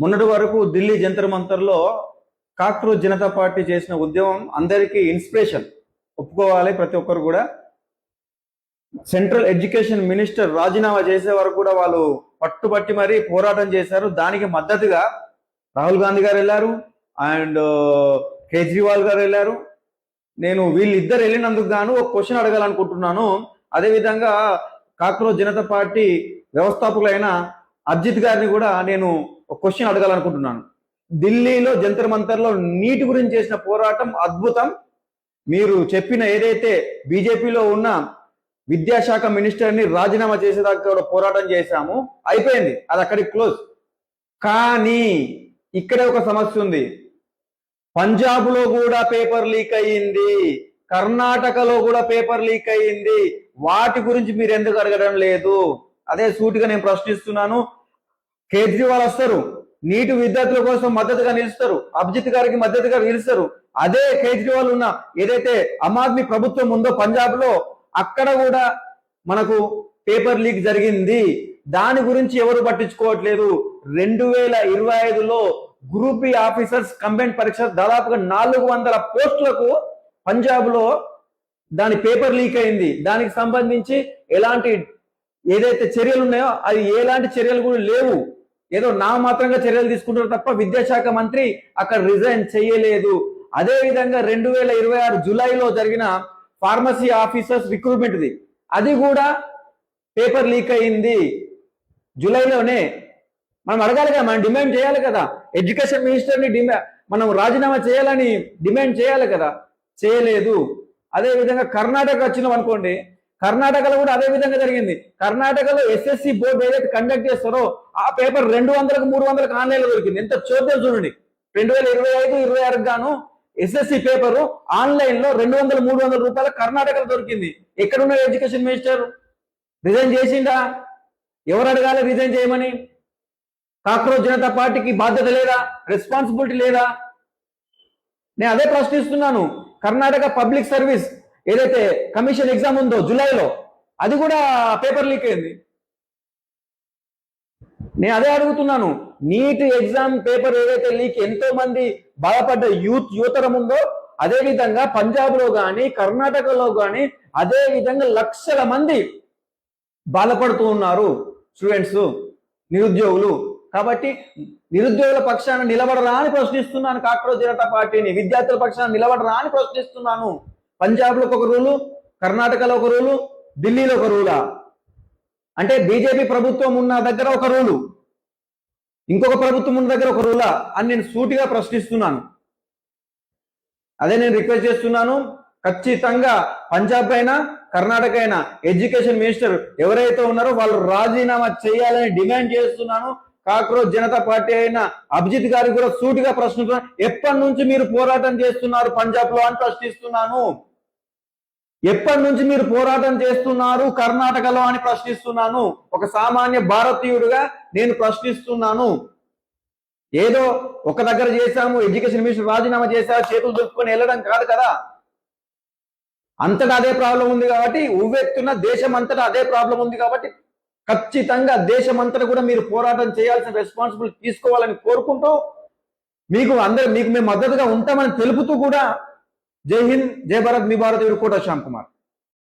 మొన్నటి వరకు Delhi Jantar మంతర్లో cockroach Janata party చేసిన ఉద్యమం అందరికీ ఇన్స్పిరేషన్, ఒప్పుకోవాలి ప్రతి ఒక్కరు కూడా. సెంట్రల్ ఎడ్యుకేషన్ మినిస్టర్ రాజీనామా చేసే వరకు కూడా వాళ్ళు పట్టుబట్టి మరీ పోరాటం చేశారు. దానికి మద్దతుగా రాహుల్ గాంధీ గారు వెళ్ళారు అండ్ కేజ్రీవాల్ గారు వెళ్ళారు. నేను వీళ్ళిద్దరు వెళ్ళినందుకు గాను ఒక క్వశ్చన్ అడగాలనుకుంటున్నాను. అదేవిధంగా కాక్రోచ్ జనతా పార్టీ వ్యవస్థాపకులైన అర్జిత్ గారిని కూడా నేను ఒక క్వశ్చన్ అడగాలనుకుంటున్నాను. ఢిల్లీలో జంతర్ మంతర్లో నీటి గురించి చేసిన పోరాటం అద్భుతం. మీరు చెప్పిన ఏదైతే బీజేపీలో ఉన్న విద్యాశాఖ మినిస్టర్ని రాజీనామా చేసేదాకా కూడా పోరాటం చేశాము, అయిపోయింది, అది అక్కడికి క్లోజ్. కానీ ఇక్కడే ఒక సమస్య ఉంది. పంజాబ్లో కూడా పేపర్ లీక్ అయ్యింది, కర్ణాటకలో కూడా పేపర్ లీక్ అయ్యింది. వాటి గురించి మీరు ఎందుకు అడగడం లేదు? అదే సూటిగా నేను ప్రశ్నిస్తున్నాను. కేజ్రీవాల్ వస్తారు, నీటి విద్యార్థుల కోసం మద్దతుగా నిలుస్తారు, అభిజిత్ గారికి మద్దతుగా నిలుస్తారు. అదే కేజ్రీవాల్ ఉన్న ఏదైతే ఆమ్ ఆద్మీ ప్రభుత్వం ఉందో పంజాబ్ లో, అక్కడ కూడా మనకు పేపర్ లీక్ జరిగింది. దాని గురించి ఎవరు పట్టించుకోవట్లేదు. 2025లో గ్రూప్ బి ఆఫీసర్స్ కంబైన్డ్ పరీక్ష దాదాపుగా 400 పోస్టులకు పంజాబ్ లో దాని పేపర్ లీక్ అయింది. దానికి సంబంధించి ఎలాంటి ఏదైతే చర్యలు ఉన్నాయో అది ఎలాంటి చర్యలు కూడా లేవు. ఏదో నామమాత్రంగా చర్యలు తీసుకుంటారు తప్ప విద్యాశాఖ మంత్రి అక్కడ రిజైన్ చేయలేదు. అదే విధంగా 2026 జూలైలో జరిగిన ఫార్మసీ ఆఫీసర్స్ రిక్రూట్మెంట్ది, అది కూడా పేపర్ లీక్ అయింది జూలైలోనే. మనం అడగాలి కదా, మనం డిమాండ్ చేయాలి కదా, ఎడ్యుకేషన్ మినిస్టర్ని మనం రాజీనామా చేయాలని డిమాండ్ చేయాలి కదా, చేయలేదు. అదే విధంగా కర్ణాటక వచ్చినాం అనుకోండి, కర్ణాటకలో కూడా అదే విధంగా జరిగింది. కర్ణాటకలో ఎస్ఎస్సి బోర్డు ఏదైతే కండక్ట్ చేస్తారో ఆ పేపర్ 200కు 300కు ఆన్లైన్లో దొరికింది. ఎంత చోద్యం చూడండి. 2025-26 గాను ఎస్ఎస్సి పేపరు ఆన్లైన్ లో 200-300 రూపాయలు కర్ణాటకలో దొరికింది. ఎక్కడున్న ఎడ్యుకేషన్ మినిస్టర్? రిజైన్ చేసిండా? ఎవరు అడగాలి రిజైన్ చేయమని? కాక్రోచ్ జనతా పార్టీకి బాధ్యత లేదా? రెస్పాన్సిబిలిటీ లేదా? నేను అదే ప్రశ్నిస్తున్నాను. కర్ణాటక పబ్లిక్ సర్వీస్ ఏదైతే కమిషన్ ఎగ్జామ్ ఉందో జూలైలో, అది కూడా పేపర్ లీక్ అయింది. నేను అదే అడుగుతున్నాను. నీట్ ఎగ్జామ్ పేపర్ ఏదైతే లీక్ ఎంతో మంది బాధపడ్డ యువతరం ఉందో, అదే విధంగా పంజాబ్ లో కానీ కర్ణాటకలో కానీ అదే విధంగా లక్షల మంది బాధపడుతూ ఉన్నారు స్టూడెంట్స్, నిరుద్యోగులు. కాబట్టి నిరుద్యోగుల పక్షాన నిలబడరా అని ప్రశ్నిస్తున్నాను కాక్రోచ్ జనతా పార్టీని. విద్యార్థుల పక్షాన నిలబడరా అని ప్రశ్నిస్తున్నాను. పంజాబ్లో ఒక రూలు, కర్ణాటకలో ఒక రూలు, ఢిల్లీలో ఒక రూలా? అంటే బీజేపీ ప్రభుత్వం ఉన్న దగ్గర ఒక రూలు, ఇంకొక ప్రభుత్వం ఉన్న దగ్గర ఒక రూలా అని నేను సూటిగా ప్రశ్నిస్తున్నాను. అదే నేను రిక్వెస్ట్ చేస్తున్నాను. ఖచ్చితంగా పంజాబ్ అయినా కర్ణాటక అయినా ఎడ్యుకేషన్ మినిస్టర్ ఎవరైతే ఉన్నారో వాళ్ళు రాజీనామా చేయాలని డిమాండ్ చేస్తున్నాను. కాక్రోచ్ జనతా పార్టీ అయిన అభిజిత్ గారికి కూడా సూటిగా ప్రశ్నిస్తున్నాను. ఎప్పటి నుంచి మీరు పోరాటం చేస్తున్నారు పంజాబ్ లో అని ప్రశ్నిస్తున్నాను. ఎప్పటి నుంచి మీరు పోరాటం చేస్తున్నారు కర్ణాటకలో అని ప్రశ్నిస్తున్నాను. ఒక సామాన్య భారతీయుడిగా నేను ప్రశ్నిస్తున్నాను. ఏదో ఒక దగ్గర చేశాము, ఎడ్యుకేషన్ మినిస్టర్ రాజీనామా చేశారు, చేతులు దులుపుకొని వెళ్ళడం కాదు కదా. అంతటా అదే ప్రాబ్లం ఉంది కాబట్టి, ఉవ్వెత్తున దేశం అంతటా అదే ప్రాబ్లం ఉంది కాబట్టి ఖచ్చితంగా దేశమంతటా కూడా మీరు పోరాటం చేయాల్సిన రెస్పాన్సిబిలిటీ తీసుకోవాలని కోరుకుంటూ, మీకు మేము మద్దతుగా ఉంటామని తెలుపుతూ కూడా జై హింద్, జై భారత్, మీ భారతీయుడు కోట శ్యామ్ కుమార్.